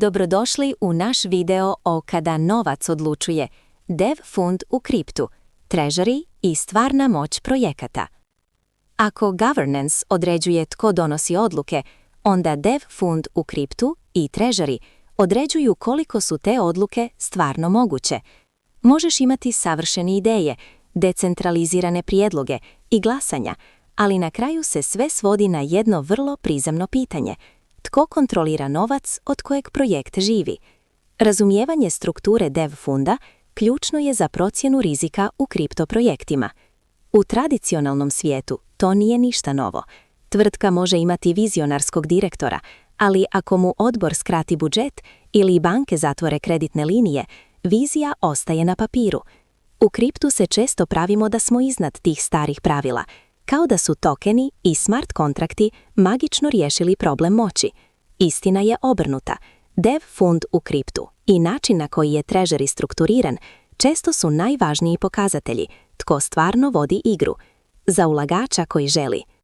Dobrodošli u naš video o kada novac odlučuje, dev fund u kriptu, treasury i stvarna moć projekata. Ako governance određuje tko donosi odluke, onda dev fund u kriptu i treasury određuju koliko su te odluke stvarno moguće. Možeš imati savršene ideje, decentralizirane prijedloge i glasanja, ali na kraju se sve svodi na jedno vrlo prizemno pitanje – tko kontrolira novac od kojeg projekt živi? Razumijevanje strukture dev funda ključno je za procjenu rizika u kriptoprojektima. U tradicionalnom svijetu to nije ništa novo. Tvrtka može imati vizionarskog direktora, ali ako mu odbor skrati budžet ili banke zatvore kreditne linije, vizija ostaje na papiru. U kriptu se često pravimo da smo iznad tih starih pravila, kao da su tokeni i smart kontrakti magično riješili problem moći. Istina je obrnuta. Dev fund u kriptu i način na koji je treasury strukturiran često su najvažniji pokazatelji tko stvarno vodi igru. Za ulagača koji želi